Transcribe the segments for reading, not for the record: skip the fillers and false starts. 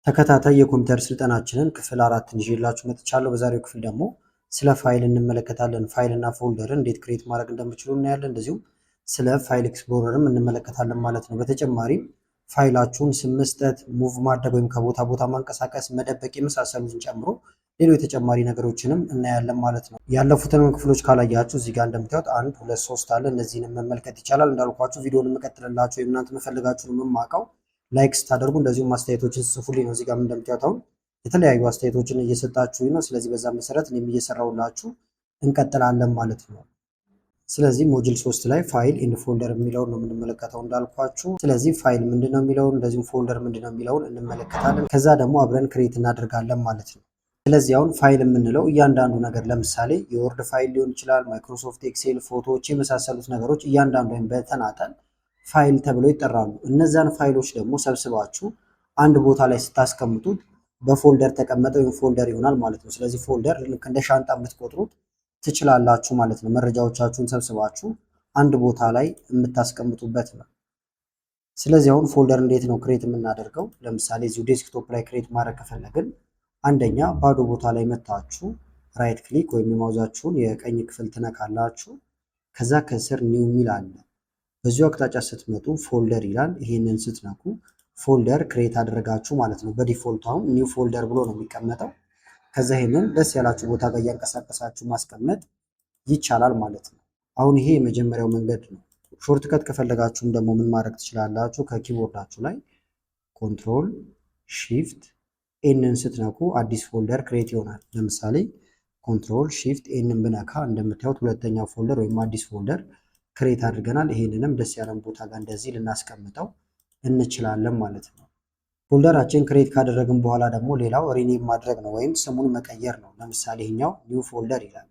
ተከታታይ የኮምፒውተር ስልጠናችንን ክፍል 4 ይዤላችሁ መጥቻለሁ። በዛሬው ክፍል ደግሞ ስለ ፋይል እንመለከታለን። ፋይል እና ፎልደርን እንዴት ክሬት ማድረግ እንደምችሉ እናያለን። እንደዚሁም ስለ ፋይል ኤክስፕሎረርም እንመለከታለን ማለት ነው። በተጨማሪም ፋይላችሁን ስም መስጠት፣ ሙቭ ማድረግ ወይም ከቦታ ቦታ ማንቀሳቀስ፣ መደበቅ የመሳሰሉትን ጨምሮ ሌሎች ተጨማሪ ነገሮችንም እናያለን ማለት ነው። ያለፉትን ክፍሎች ካላያችሁ እዚህ ጋር እንደምታዩት 1 2 3 አለ። እነዚህንም መመልከት ይቻላል። እንዳልኳችሁ ቪዲዮን የምቀጥልላችሁ ወይም እናንተ መፈልጋችሁን የማውቀው ላይክ ስታደርጉ እንደዚሁም አስተያየቶችን ጽፉልኝ ነው። እዚህ ጋር እንደምታዩት አሁን የተለያዩ አስተያየቶችን እየሰጣችሁኝ ነው። ስለዚህ በዛ መሰረት እኔም እየሰራሁላችሁ እንቀጥላለን ማለት ነው። ስለዚህ ሞጁል 3 ላይ ፋይል ኢን ፎልደር የሚለውን ነው የምንመለከተው እንዳልኳችሁ። ስለዚህ ፋይል ምንድነው የሚለውን እንደዚሁም ፎልደር ምንድነው የሚለውን እንመለከታለን። ከዛ ደግሞ አብረን ክሬት እናደርጋለን ማለት ነው። ስለዚህ አሁን ፋይል የምንለው እያንዳንዱ ነገር ለምሳሌ የወርድ ፋይል ሊሆን ይችላል፣ ማይክሮሶፍት ኤክሴል፣ ፎቶዎች የመሳሰሉት ነገሮች እያንዳንዱ ወይም በተናጠል ፋይል ተብለው ይጠራሉ። እነዛን ፋይሎች ደግሞ ሰብስባችሁ አንድ ቦታ ላይ ስታስቀምጡት በፎልደር ተቀመጠ ወይም ፎልደር ይሆናል ማለት ነው። ስለዚህ ፎልደር ልክ እንደ ሻንጣ የምትቆጥሩት ትችላላችሁ ማለት ነው። መረጃዎቻችሁን ሰብስባችሁ አንድ ቦታ ላይ የምታስቀምጡበት ነው። ስለዚህ አሁን ፎልደር እንዴት ነው ክሬት የምናደርገው? ለምሳሌ እዚሁ ዴስክቶፕ ላይ ክሬት ማድረግ ከፈለግን አንደኛ ባዶ ቦታ ላይ መታችሁ ራይት ክሊክ ወይም የማውዛችሁን የቀኝ ክፍል ትነካላችሁ። ከዛ ከስር ኒው የሚል አለ። በዚሁ አቅጣጫ ስትመጡ ፎልደር ይላል። ይሄንን ስትነኩ ፎልደር ክሬት አደረጋችሁ ማለት ነው። በዲፎልት አሁን ኒው ፎልደር ብሎ ነው የሚቀመጠው። ከዛ ይሄንን ደስ ያላችሁ ቦታ ጋር እያንቀሳቀሳችሁ ማስቀመጥ ይቻላል ማለት ነው። አሁን ይሄ የመጀመሪያው መንገድ ነው። ሾርትከት ከፈለጋችሁም ደግሞ ምን ማድረግ ትችላላችሁ? ከኪቦርዳችሁ ላይ ኮንትሮል ሺፍት ኤንን ስትነኩ አዲስ ፎልደር ክሬት ይሆናል። ለምሳሌ ኮንትሮል ሺፍት ኤንን ብነካ እንደምታዩት ሁለተኛው ፎልደር ወይም አዲስ ፎልደር ክሬት አድርገናል። ይሄንንም ደስ ያለን ቦታ ጋር እንደዚህ ልናስቀምጠው እንችላለን ማለት ነው። ፎልደራችን ክሬት ካደረግን በኋላ ደግሞ ሌላው ሪኔም ማድረግ ነው ወይም ስሙን መቀየር ነው። ለምሳሌ ይሄኛው ኒው ፎልደር ይላል።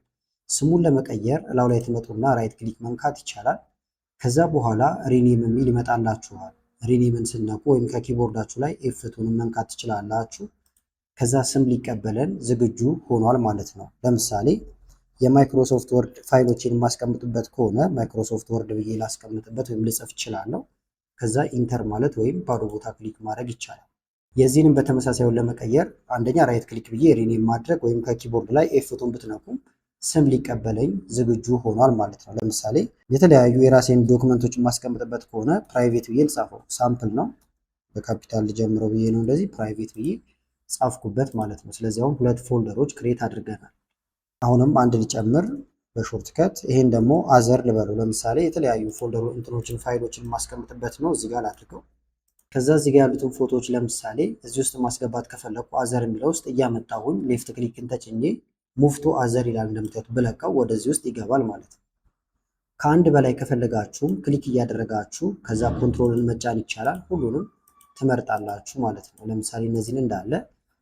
ስሙን ለመቀየር እላው ላይ ትመጡና ራይት ክሊክ መንካት ይቻላል። ከዛ በኋላ ሪኔም የሚል ይመጣላችኋል። ሪኔምን ስነኩ ወይም ከኪቦርዳችሁ ላይ ኤፍቱን መንካት ትችላላችሁ። ከዛ ስም ሊቀበለን ዝግጁ ሆኗል ማለት ነው። ለምሳሌ የማይክሮሶፍት ወርድ ፋይሎችን የማስቀምጥበት ከሆነ ማይክሮሶፍት ወርድ ብዬ ላስቀምጥበት ወይም ልጽፍ እችላለሁ። ከዛ ኢንተር ማለት ወይም ባዶ ቦታ ክሊክ ማድረግ ይቻላል። የዚህንም በተመሳሳዩን ለመቀየር አንደኛ ራይት ክሊክ ብዬ ሪኔም ማድረግ ወይም ከኪቦርድ ላይ ኤፍቱን ብትነኩ ስም ሊቀበለኝ ዝግጁ ሆኗል ማለት ነው። ለምሳሌ የተለያዩ የራሴን ዶክመንቶች የማስቀምጥበት ከሆነ ፕራይቬት ብዬ ልጻፈው። ሳምፕል ነው በካፒታል ልጀምረው ብዬ ነው እንደዚህ ፕራይቬት ብዬ ጻፍኩበት ማለት ነው። ስለዚህ አሁን ሁለት ፎልደሮች ክሬት አድርገናል። አሁንም አንድ ልጨምር በሾርትከት ይሄን ደግሞ አዘር ልበለው። ለምሳሌ የተለያዩ ፎልደር እንትኖችን ፋይሎችን ማስቀምጥበት ነው። እዚህ ጋር ላድርገው። ከዛ እዚህ ጋር ያሉትን ፎቶዎች ለምሳሌ እዚህ ውስጥ ማስገባት ከፈለኩ አዘር የሚለው ውስጥ እያመጣሁኝ ሌፍት ክሊክን ተጭኜ ሙቭ ቱ አዘር ይላል። እንደምታዩት ብለቀው ወደዚህ ውስጥ ይገባል ማለት ነው። ከአንድ በላይ ከፈለጋችሁም ክሊክ እያደረጋችሁ ከዛ ኮንትሮልን መጫን ይቻላል። ሁሉንም ትመርጣላችሁ ማለት ነው። ለምሳሌ እነዚህን እንዳለ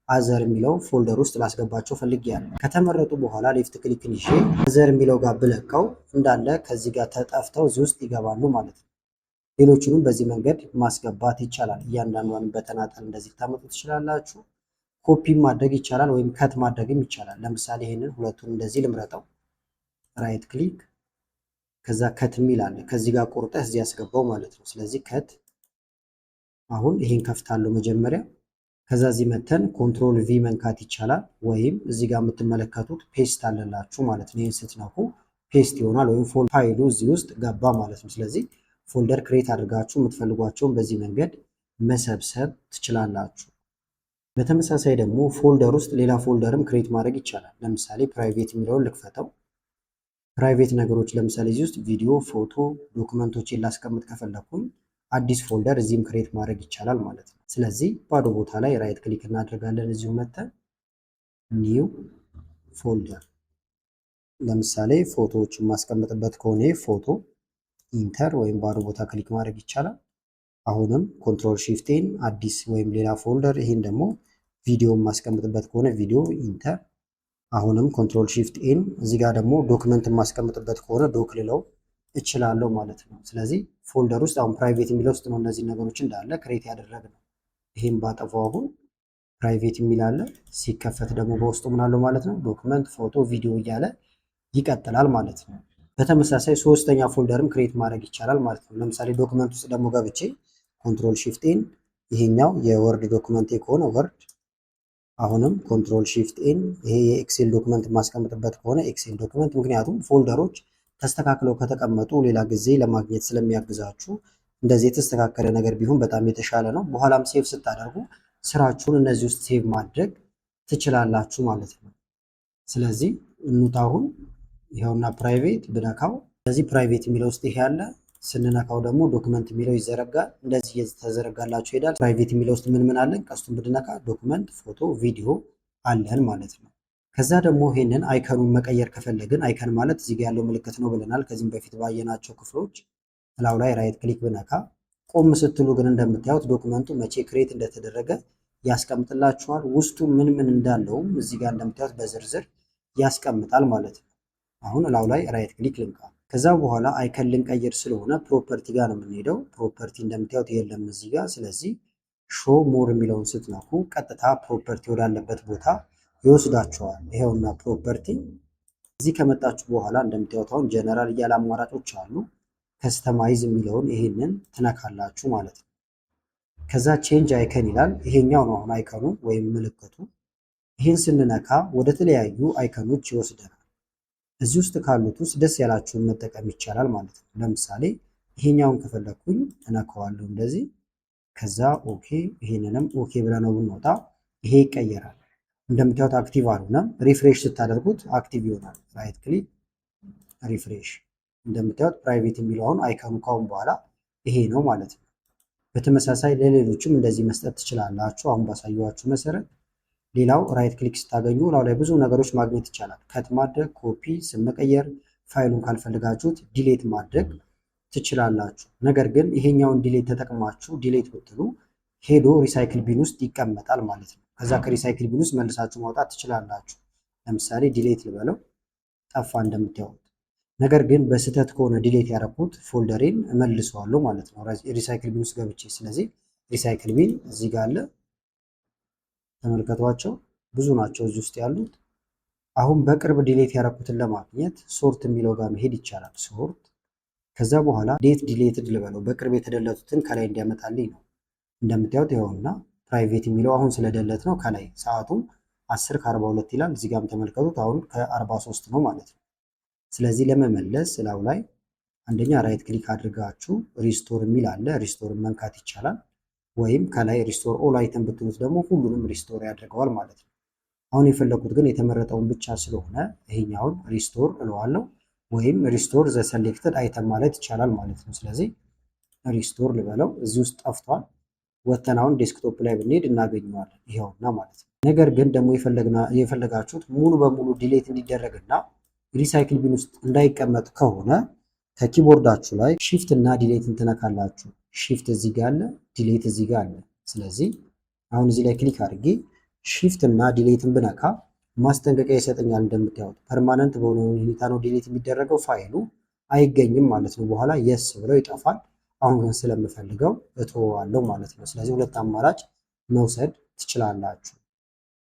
አዘር የሚለው ፎልደር ውስጥ ላስገባቸው ፈልጌያለሁ። ከተመረጡ በኋላ ሌፍት ክሊክን ይዤ አዘር የሚለው ጋር ብለቀው እንዳለ ከዚህ ጋር ተጠፍተው እዚህ ውስጥ ይገባሉ ማለት ነው። ሌሎቹንም በዚህ መንገድ ማስገባት ይቻላል። እያንዳንዷን በተናጠል እንደዚህ ታመጡ ትችላላችሁ። ኮፒ ማድረግ ይቻላል ወይም ከት ማድረግም ይቻላል። ለምሳሌ ይሄንን ሁለቱን እንደዚህ ልምረጠው፣ ራይት ክሊክ ከዛ ከት የሚል አለ። ከዚህ ጋር ቁርጠህ እዚህ ያስገባው ማለት ነው። ስለዚህ ከት አሁን ይሄን ከፍታለሁ መጀመሪያ። ከዛ እዚህ መተን ኮንትሮል ቪ መንካት ይቻላል ወይም እዚህ ጋር የምትመለከቱት ፔስት አለላችሁ ማለት ነው። ይህን ስትነኩ ፔስት ይሆናል ወይም ፋይሉ እዚህ ውስጥ ገባ ማለት ነው። ስለዚህ ፎልደር ክሬት አድርጋችሁ የምትፈልጓቸውን በዚህ መንገድ መሰብሰብ ትችላላችሁ። በተመሳሳይ ደግሞ ፎልደር ውስጥ ሌላ ፎልደርም ክሬት ማድረግ ይቻላል። ለምሳሌ ፕራይቬት የሚለውን ልክፈተው። ፕራይቬት ነገሮች ለምሳሌ እዚህ ውስጥ ቪዲዮ፣ ፎቶ፣ ዶክመንቶችን ላስቀምጥ ከፈለኩኝ አዲስ ፎልደር እዚህም ክሬት ማድረግ ይቻላል ማለት ነው። ስለዚህ ባዶ ቦታ ላይ ራይት ክሊክ እናደርጋለን። እዚሁ መተን ኒው ፎልደር ለምሳሌ ፎቶዎችን ማስቀምጥበት ከሆነ ፎቶ ኢንተር ወይም ባዶ ቦታ ክሊክ ማድረግ ይቻላል። አሁንም ኮንትሮል ሺፍቴን አዲስ ወይም ሌላ ፎልደር፣ ይሄን ደግሞ ቪዲዮ ማስቀምጥበት ከሆነ ቪዲዮ ኢንተር። አሁንም ኮንትሮል ሺፍት ኤን፣ እዚህ ጋር ደግሞ ዶክመንት ማስቀምጥበት ከሆነ ዶክ ልለው እችላለሁ ማለት ነው። ስለዚህ ፎልደር ውስጥ አሁን ፕራይቬት የሚለው ውስጥ ነው እነዚህ ነገሮች እንዳለ ክሬት ያደረግነው። ይሄን ባጠፋው አሁን ፕራይቬት የሚል አለ። ሲከፈት ደግሞ በውስጡ ምን አለው ማለት ነው? ዶክመንት፣ ፎቶ፣ ቪዲዮ እያለ ይቀጥላል ማለት ነው። በተመሳሳይ ሶስተኛ ፎልደርም ክሬት ማድረግ ይቻላል ማለት ነው። ለምሳሌ ዶክመንት ውስጥ ደግሞ ገብቼ ኮንትሮል ሺፍቴን ይሄኛው የወርድ ዶክመንት ከሆነ ወርድ፣ አሁንም ኮንትሮል ሺፍት ኤን። ይሄ የኤክሴል ዶክመንት የማስቀምጥበት ከሆነ ኤክሴል ዶክመንት፣ ምክንያቱም ፎልደሮች ተስተካክለው ከተቀመጡ ሌላ ጊዜ ለማግኘት ስለሚያግዛችሁ እንደዚህ የተስተካከለ ነገር ቢሆን በጣም የተሻለ ነው። በኋላም ሴቭ ስታደርጉ ስራችሁን እነዚህ ውስጥ ሴቭ ማድረግ ትችላላችሁ ማለት ነው። ስለዚህ እንውጣውን ይኸውና ፕራይቬት ብነካው፣ ስለዚህ ፕራይቬት የሚለው ውስጥ ይሄ ያለ ስንነካው ደግሞ ዶክመንት የሚለው ይዘረጋል። እንደዚህ እየተዘረጋላችሁ ይሄዳል። ፕራይቬት የሚለው ውስጥ ምን ምን አለን? ቀስቱን ብንነካ ዶክመንት፣ ፎቶ፣ ቪዲዮ አለን ማለት ነው። ከዛ ደግሞ ይሄንን አይከኑን መቀየር ከፈለግን አይከን ማለት እዚህ ጋር ያለው ምልክት ነው ብለናል። ከዚህም በፊት ባየናቸው ክፍሎች ላዩ ላይ ራይት ክሊክ ብነካ ቆም ስትሉ ግን እንደምታዩት ዶክመንቱ መቼ ክሬት እንደተደረገ ያስቀምጥላችኋል። ውስጡ ምን ምን እንዳለውም እዚህ ጋር እንደምታዩት በዝርዝር ያስቀምጣል ማለት ነው። አሁን ላዩ ላይ ራይት ክሊክ ልንካ። ከዛ በኋላ አይከን ልንቀይር ስለሆነ ፕሮፐርቲ ጋር ነው የምንሄደው። ፕሮፐርቲ እንደምታዩት የለም እዚህ ጋር። ስለዚህ ሾ ሞር የሚለውን ስትነኩ ቀጥታ ፕሮፐርቲ ወዳለበት ቦታ ይወስዳቸዋል። ይሄውና ፕሮፐርቲ። እዚህ ከመጣችሁ በኋላ እንደምታዩት አሁን ጀነራል እያለ አማራጮች አሉ። ከስተማይዝ የሚለውን ይሄንን ትነካላችሁ ማለት ነው። ከዛ ቼንጅ አይከን ይላል። ይሄኛው ነው አሁን አይከኑ ወይም ምልክቱ። ይህን ስንነካ ወደ ተለያዩ አይከኖች ይወስደናል። እዚህ ውስጥ ካሉት ውስጥ ደስ ያላችሁን መጠቀም ይቻላል ማለት ነው። ለምሳሌ ይሄኛውን ከፈለኩኝ እነካዋለሁ እንደዚህ። ከዛ ኦኬ፣ ይሄንንም ኦኬ ብለነው ብንወጣ ይሄ ይቀየራል። እንደምታዩት አክቲቭ አልሆነም። ሪፍሬሽ ስታደርጉት አክቲቭ ይሆናል። ራይት ክሊክ ሪፍሬሽ። እንደምታዩት ፕራይቬት የሚለው አሁን አይከኑ ካሁን በኋላ ይሄ ነው ማለት ነው። በተመሳሳይ ለሌሎችም እንደዚህ መስጠት ትችላላችሁ አሁን ባሳየኋችሁ መሰረት። ሌላው ራይት ክሊክ ስታገኙ ላው ላይ ብዙ ነገሮች ማግኘት ይቻላል። ከት ማድረግ፣ ኮፒ፣ ስም መቀየር፣ ፋይሉን ካልፈልጋችሁት ዲሌት ማድረግ ትችላላችሁ። ነገር ግን ይሄኛውን ዲሌት ተጠቅማችሁ ዲሌት ብትሉ ሄዶ ሪሳይክል ቢን ውስጥ ይቀመጣል ማለት ነው። ከዛ ከሪሳይክል ቢን ውስጥ መልሳችሁ ማውጣት ትችላላችሁ። ለምሳሌ ዲሌት ልበለው፣ ጠፋ እንደምታዩት። ነገር ግን በስህተት ከሆነ ዲሌት ያደረኩት ፎልደሬን እመልሰዋለሁ ማለት ነው ሪሳይክል ቢን ውስጥ ገብቼ። ስለዚህ ሪሳይክል ቢን እዚህ ጋር አለ፣ ተመልከቷቸው፣ ብዙ ናቸው እዚህ ውስጥ ያሉት። አሁን በቅርብ ዲሌት ያደረኩትን ለማግኘት ሶርት የሚለው ጋር መሄድ ይቻላል። ሶርት፣ ከዛ በኋላ ዴት ዲሌትድ ልበለው፣ በቅርብ የተደለቱትን ከላይ እንዲያመጣልኝ ነው። እንደምታዩት ይኸውና ፕራይቬት የሚለው አሁን ስለደለት ነው። ከላይ ሰዓቱም 10 ከ42 ይላል። እዚህ ጋርም ተመልከቱት አሁን ከ43 ነው ማለት ነው። ስለዚህ ለመመለስ ስላው ላይ አንደኛ ራይት ክሊክ አድርጋችሁ ሪስቶር የሚል አለ፣ ሪስቶርን መንካት ይቻላል። ወይም ከላይ ሪስቶር ኦል አይተም ብትሉት ደግሞ ሁሉንም ሪስቶር ያደርገዋል ማለት ነው። አሁን የፈለኩት ግን የተመረጠውን ብቻ ስለሆነ ይሄኛውን ሪስቶር እለዋለሁ፣ ወይም ሪስቶር ዘ ሰሌክትድ አይተም ማለት ይቻላል ማለት ነው። ስለዚህ ሪስቶር ልበለው፣ እዚህ ውስጥ ጠፍቷል። ወተናውን ዴስክቶፕ ላይ ብንሄድ እናገኘዋለን፣ ይሄውና ማለት ነው። ነገር ግን ደግሞ የፈለጋችሁት ሙሉ በሙሉ ዲሌት እንዲደረግና ሪሳይክል ቢን ውስጥ እንዳይቀመጥ ከሆነ ከኪቦርዳችሁ ላይ ሺፍት እና ዲሌትን ትነካላችሁ። ሺፍት እዚህ ጋር አለ፣ ዲሌት እዚህ ጋር አለ። ስለዚህ አሁን እዚህ ላይ ክሊክ አድርጌ ሺፍት እና ዲሌትን ብነካ ማስጠንቀቂያ ይሰጠኛል። እንደምታዩት ፐርማነንት በሆነ ሁኔታ ነው ዲሌት የሚደረገው፣ ፋይሉ አይገኝም ማለት ነው። በኋላ የስ ብለው ይጠፋል። አሁን ግን ስለምፈልገው እተወዋለሁ ማለት ነው። ስለዚህ ሁለት አማራጭ መውሰድ ትችላላችሁ።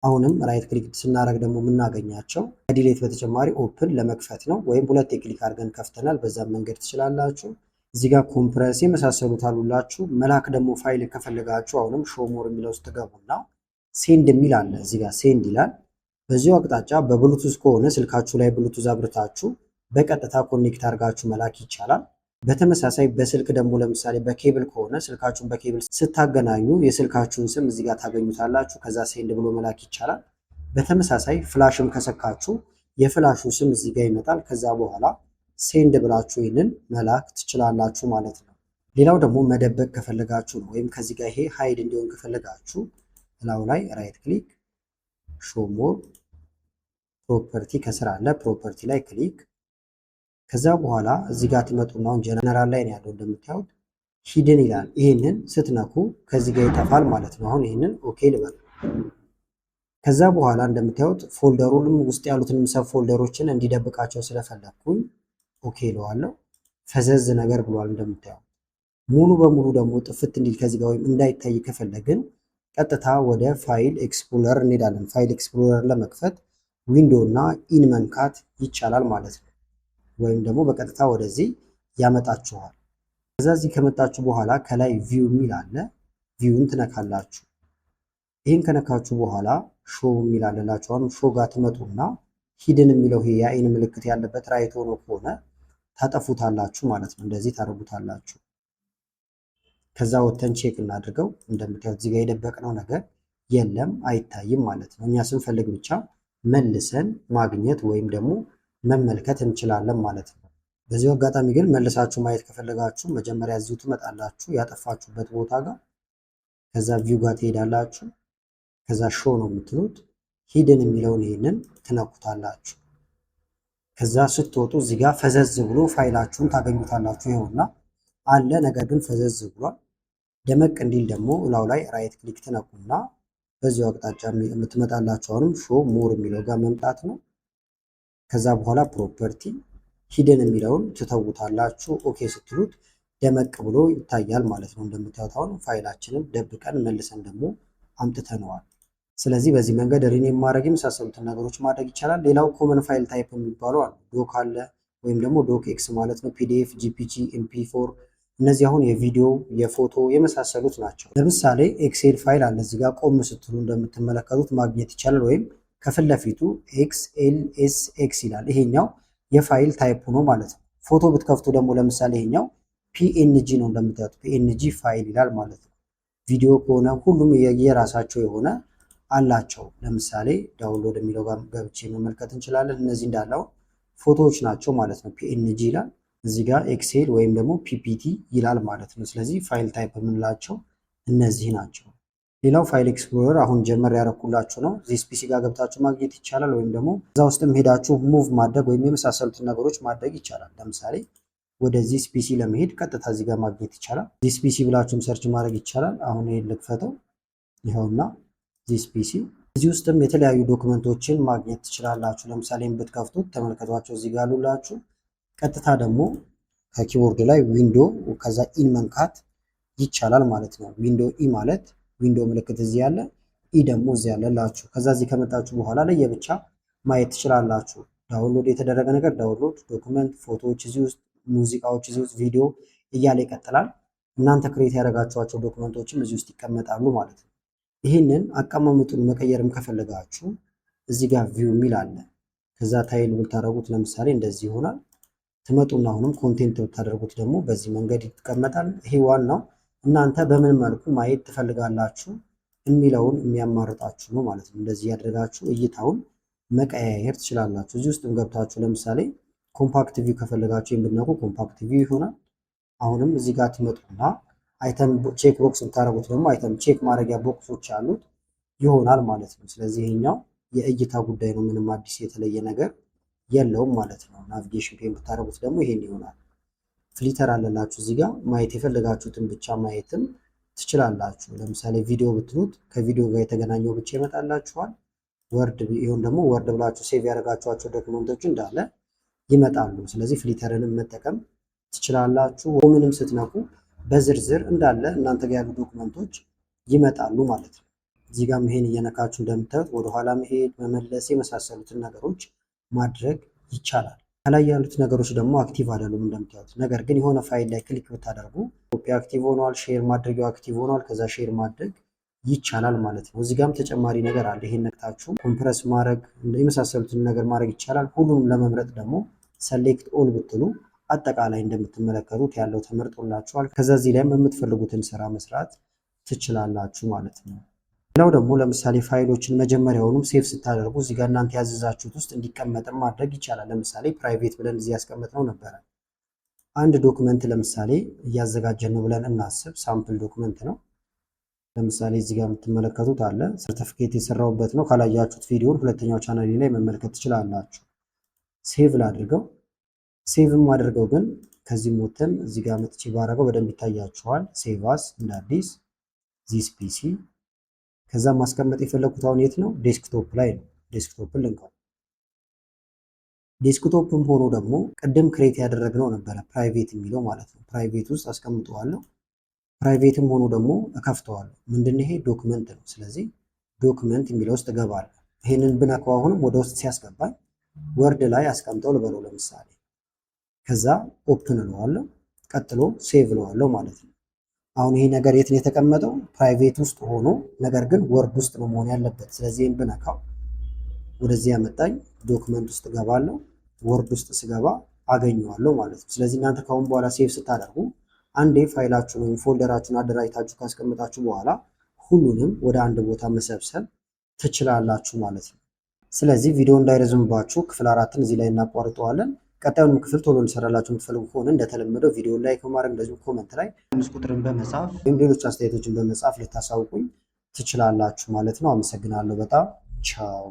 አሁንም ራይት ክሊክ ስናደርግ ደግሞ የምናገኛቸው ከዲሌት በተጨማሪ ኦፕን ለመክፈት ነው፣ ወይም ሁለት ክሊክ አድርገን ከፍተናል። በዛም መንገድ ትችላላችሁ። እዚህ ጋር ኮምፕረስ የመሳሰሉት አሉላችሁ። መላክ ደግሞ ፋይል ከፈለጋችሁ አሁንም ሾሞር የሚለው ውስጥ ትገቡና ሴንድ የሚል አለ። እዚህ ጋር ሴንድ ይላል። በዚሁ አቅጣጫ በብሉቱዝ ከሆነ ስልካችሁ ላይ ብሉቱዝ አብርታችሁ በቀጥታ ኮኔክት አድርጋችሁ መላክ ይቻላል። በተመሳሳይ በስልክ ደግሞ ለምሳሌ በኬብል ከሆነ ስልካችሁን በኬብል ስታገናኙ የስልካችሁን ስም እዚህ ጋር ታገኙታላችሁ። ከዛ ሴንድ ብሎ መላክ ይቻላል። በተመሳሳይ ፍላሽም ከሰካችሁ የፍላሹ ስም እዚህ ጋር ይመጣል። ከዛ በኋላ ሴንድ ብላችሁ ይህንን መላክ ትችላላችሁ ማለት ነው። ሌላው ደግሞ መደበቅ ከፈለጋችሁ ነው፣ ወይም ከዚህ ጋር ይሄ ሃይድ እንዲሆን ከፈለጋችሁ ላዩ ላይ ራይት ክሊክ ሾው ሞር ፕሮፐርቲ ከስር አለ፣ ፕሮፐርቲ ላይ ክሊክ። ከዛ በኋላ እዚህ ጋር ትመጡና አሁን ጀነራል ላይ ነው ያለው እንደምታዩት ሂድን ይላል። ይህንን ስትነኩ ከዚህ ጋር ይጠፋል ማለት ነው። አሁን ይህንን ኦኬ ልበል። ከዛ በኋላ እንደምታዩት ፎልደሩንም ውስጥ ያሉትንም ሰብ ፎልደሮችን እንዲደብቃቸው ስለፈለግኩኝ ኦኬ እለዋለሁ። ፈዘዝ ነገር ብሏል እንደምታዩት። ሙሉ በሙሉ ደግሞ ጥፍት እንዲል ከዚህ ጋር ወይም እንዳይታይ ከፈለግን ቀጥታ ወደ ፋይል ኤክስፕሎረር እንሄዳለን። ፋይል ኤክስፕሎረር ለመክፈት ዊንዶ እና ኢን መንካት ይቻላል ማለት ነው። ወይም ደግሞ በቀጥታ ወደዚህ ያመጣችኋል። ከዛ እዚህ ከመጣችሁ በኋላ ከላይ ቪው የሚል አለ። ቪውን ትነካላችሁ። ይህን ከነካችሁ በኋላ ሾው የሚላለላችሁ አሁን ሾው ጋር ትመጡና ሂድን የሚለው ይሄ የአይን ምልክት ያለበት ራይት ሆኖ ከሆነ ታጠፉታላችሁ ማለት ነው። እንደዚህ ታደርጉታላችሁ። ከዛ ወተን ቼክ እናድርገው። እንደምታዩት እዚህ ጋር የደበቅነው ነገር የለም፣ አይታይም ማለት ነው። እኛ ስንፈልግ ብቻ መልሰን ማግኘት ወይም ደግሞ መመልከት እንችላለን ማለት ነው። በዚሁ አጋጣሚ ግን መልሳችሁ ማየት ከፈለጋችሁ መጀመሪያ እዚሁ ትመጣላችሁ ያጠፋችሁበት ቦታ ጋር። ከዛ ቪው ጋር ትሄዳላችሁ። ከዛ ሾው ነው የምትሉት። ሂድን የሚለውን ይሄንን ትነኩታላችሁ። ከዛ ስትወጡ እዚህ ጋር ፈዘዝ ብሎ ፋይላችሁን ታገኙታላችሁ። ይኸውና አለ፣ ነገር ግን ፈዘዝ ብሏል። ደመቅ እንዲል ደግሞ እላው ላይ ራይት ክሊክ ትነኩና በዚሁ አቅጣጫ የምትመጣላችሁ አሁንም ሾው ሞር የሚለው ጋር መምጣት ነው። ከዛ በኋላ ፕሮፐርቲ ሂድን የሚለውን ትተውታላችሁ። ኦኬ ስትሉት ደመቅ ብሎ ይታያል ማለት ነው። እንደምታዩት አሁን ፋይላችንን ደብቀን መልሰን ደግሞ አምጥተነዋል። ስለዚህ በዚህ መንገድ ሪኔም ማድረግ የመሳሰሉትን ነገሮች ማድረግ ይቻላል። ሌላው ኮመን ፋይል ታይፕ የሚባሉ አሉ። ዶክ አለ ወይም ደግሞ ዶክ ኤክስ ማለት ነው። ፒዲኤፍ፣ ጂፒጂ፣ ኤምፒ4 እነዚህ አሁን የቪዲዮ የፎቶ የመሳሰሉት ናቸው። ለምሳሌ ኤክሴል ፋይል አለ እዚህ ጋር ቆም ስትሉ እንደምትመለከቱት ማግኘት ይቻላል። ወይም ከፊት ለፊቱ ኤክስኤልኤስኤክስ ይላል። ይሄኛው የፋይል ታይፕ ነው ማለት ነው። ፎቶ ብትከፍቱ ደግሞ ለምሳሌ ይሄኛው ፒኤንጂ ነው እንደምታዩት ፒኤንጂ ፋይል ይላል ማለት ነው። ቪዲዮ ከሆነ ሁሉም የራሳቸው የሆነ አላቸው። ለምሳሌ ዳውንሎድ የሚለው ጋር ገብቼ መመልከት እንችላለን። እነዚህ እንዳለው ፎቶዎች ናቸው ማለት ነው። ፒኤንጂ ይላል እዚህ ጋር ኤክሴል ወይም ደግሞ ፒፒቲ ይላል ማለት ነው። ስለዚህ ፋይል ታይፕ የምንላቸው እነዚህ ናቸው። ሌላው ፋይል ኤክስፕሎረር አሁን ጀመር ያደረኩላችሁ ነው። ዚስ ፒሲ ጋር ገብታችሁ ማግኘት ይቻላል። ወይም ደግሞ እዛ ውስጥም ሄዳችሁ ሙቭ ማድረግ ወይም የመሳሰሉትን ነገሮች ማድረግ ይቻላል። ለምሳሌ ወደ ዚስ ፒሲ ለመሄድ ቀጥታ እዚህ ጋር ማግኘት ይቻላል። ዚስ ፒሲ ብላችሁም ሰርች ማድረግ ይቻላል። አሁን ይሄን ልክፈተው። ይኸውና ዚስ ፒሲ። እዚህ ውስጥም የተለያዩ ዶክመንቶችን ማግኘት ትችላላችሁ። ለምሳሌ ብትከፍቱት ተመልከቷቸው እዚህ ጋር አሉላችሁ። ቀጥታ ደግሞ ከኪቦርድ ላይ ዊንዶ ከዛ ኢን መንካት ይቻላል ማለት ነው። ዊንዶ ኢ ማለት ዊንዶ ምልክት እዚህ ያለ፣ ኢ ደግሞ እዚህ ያለላችሁ። ከዛ እዚህ ከመጣችሁ በኋላ ለየብቻ ማየት ትችላላችሁ። ዳውንሎድ የተደረገ ነገር ዳውንሎድ፣ ዶክመንት፣ ፎቶዎች እዚህ ውስጥ፣ ሙዚቃዎች እዚህ ውስጥ፣ ቪዲዮ እያለ ይቀጥላል። እናንተ ክሬት ያደረጋችኋቸው ዶክመንቶችም እዚህ ውስጥ ይቀመጣሉ ማለት ነው። ይህንን አቀማመጡን መቀየርም ከፈለጋችሁ እዚህ ጋር ቪው የሚል አለ። ከዛ ታይል ብታደርጉት ለምሳሌ እንደዚህ ይሆናል። ትመጡና አሁንም ኮንቴንት ብታደርጉት ደግሞ በዚህ መንገድ ይቀመጣል። ይሄ ዋናው እናንተ በምን መልኩ ማየት ትፈልጋላችሁ የሚለውን የሚያማርጣችሁ ነው ማለት ነው። እንደዚህ ያደርጋችሁ እይታውን መቀያየር ትችላላችሁ። እዚህ ውስጥም ገብታችሁ ለምሳሌ ኮምፓክት ቪው ከፈለጋችሁ የምትነኩ ኮምፓክት ቪው ይሆናል። አሁንም እዚህ ጋር ትመጡና አይተም ቼክ ቦክስ ብታደርጉት ደግሞ አይተም ቼክ ማድረጊያ ቦክሶች አሉት ይሆናል ማለት ነው። ስለዚህ ይሄኛው የእይታ ጉዳይ ነው። ምንም አዲስ የተለየ ነገር የለውም ማለት ነው። ናቪጌሽን ፔን ብታደርጉት ደግሞ ይሄን ይሆናል። ፍሊተር አለላችሁ እዚህ ጋር ማየት የፈለጋችሁትን ብቻ ማየትም ትችላላችሁ። ለምሳሌ ቪዲዮ ብትሉት ከቪዲዮ ጋር የተገናኘው ብቻ ይመጣላችኋል። ወርድ ይሁን ደግሞ ወርድ ብላችሁ ሴቭ ያደረጋችኋቸው ዶክመንቶች እንዳለ ይመጣሉ። ስለዚህ ፍሊተርንም መጠቀም ትችላላችሁ። ሆምንም ስትነኩ በዝርዝር እንዳለ እናንተ ጋር ያሉ ዶክመንቶች ይመጣሉ ማለት ነው። እዚህ ጋር ይሄን እየነካችሁ እንደምታዩት ወደኋላ መሄድ፣ መመለስ የመሳሰሉትን ነገሮች ማድረግ ይቻላል። ከላይ ያሉት ነገሮች ደግሞ አክቲቭ አይደሉም እንደምታዩት። ነገር ግን የሆነ ፋይል ላይ ክሊክ ብታደርጉ ኮፒ አክቲቭ ሆኗል፣ ሼር ማድረጊያው አክቲቭ ሆኗል። ከዛ ሼር ማድረግ ይቻላል ማለት ነው። እዚህ ጋርም ተጨማሪ ነገር አለ። ይሄን ነክታችሁ ኮምፕረስ ማድረግ የመሳሰሉትን ነገር ማድረግ ይቻላል። ሁሉንም ለመምረጥ ደግሞ ሰሌክት ኦል ብትሉ አጠቃላይ እንደምትመለከቱት ያለው ተመርጦላችኋል። ከዛ እዚህ ላይም የምትፈልጉትን ስራ መስራት ትችላላችሁ ማለት ነው። ሌላው ደግሞ ለምሳሌ ፋይሎችን መጀመሪያውንም ሴቭ ስታደርጉ እዚህ ጋር እናንተ ያዘዛችሁት ውስጥ እንዲቀመጥም ማድረግ ይቻላል። ለምሳሌ ፕራይቬት ብለን እዚህ ያስቀመጥነው ነበረ። አንድ ዶክመንት ለምሳሌ እያዘጋጀን ነው ብለን እናስብ። ሳምፕል ዶክመንት ነው። ለምሳሌ እዚህ ጋር የምትመለከቱት አለ። ሰርተፊኬት የሰራሁበት ነው። ካላያችሁት ቪዲዮን ሁለተኛው ቻናል ላይ መመልከት ትችላላችሁ። ሴቭ ላድርገው። ሴቭም አድርገው ግን ከዚህ ሞተን እዚህ ጋር መጥቼ ባረገው በደንብ ይታያችኋል። ሴቭ አስ እንደ አዲስ ዚስ ፒሲ። ከዛ ማስቀመጥ የፈለኩት አሁን የት ነው? ዴስክቶፕ ላይ ነው። ዴስክቶፕን ልንካው። ዴስክቶፕም ሆኖ ደግሞ ቅድም ክሬት ያደረግነው ነበረ ፕራይቬት የሚለው ማለት ነው። ፕራይቬት ውስጥ አስቀምጠዋለሁ። ፕራይቬትም ሆኖ ደግሞ እከፍተዋለሁ። ምንድን ይሄ ዶክመንት ነው። ስለዚህ ዶክመንት የሚለው ውስጥ እገባለሁ። ይሄንን ብነካው አሁንም ወደ ውስጥ ሲያስገባኝ ወርድ ላይ አስቀምጠው ልበለው ለምሳሌ። ከዛ ኦፕን እለዋለሁ። ቀጥሎ ሴቭ እለዋለሁ ማለት ነው። አሁን ይሄ ነገር የት ነው የተቀመጠው? ፕራይቬት ውስጥ ሆኖ ነገር ግን ወርድ ውስጥ ነው መሆን ያለበት። ስለዚህ ይህን ብነካው ወደዚህ ያመጣኝ ዶክመንት ውስጥ ገባለሁ። ወርድ ውስጥ ስገባ አገኘዋለሁ ማለት ነው። ስለዚህ እናንተ ከአሁን በኋላ ሴቭ ስታደርጉ አንዴ ፋይላችሁን ወይም ፎልደራችሁን አደራጅታችሁ ካስቀምጣችሁ በኋላ ሁሉንም ወደ አንድ ቦታ መሰብሰብ ትችላላችሁ ማለት ነው። ስለዚህ ቪዲዮ እንዳይረዝምባችሁ ክፍል 4ን እዚህ ላይ እናቋርጠዋለን። ቀጣዩንም ክፍል ቶሎ እንሰራላችሁ የምትፈልጉ ከሆነ እንደተለመደው ቪዲዮ ላይክ በማድረግ እንደዚሁ ኮመንት ላይ 5 ቁጥርን በመጻፍ ወይም ሌሎች አስተያየቶችን በመጻፍ ልታሳውቁኝ ትችላላችሁ ማለት ነው። አመሰግናለሁ በጣም ቻው።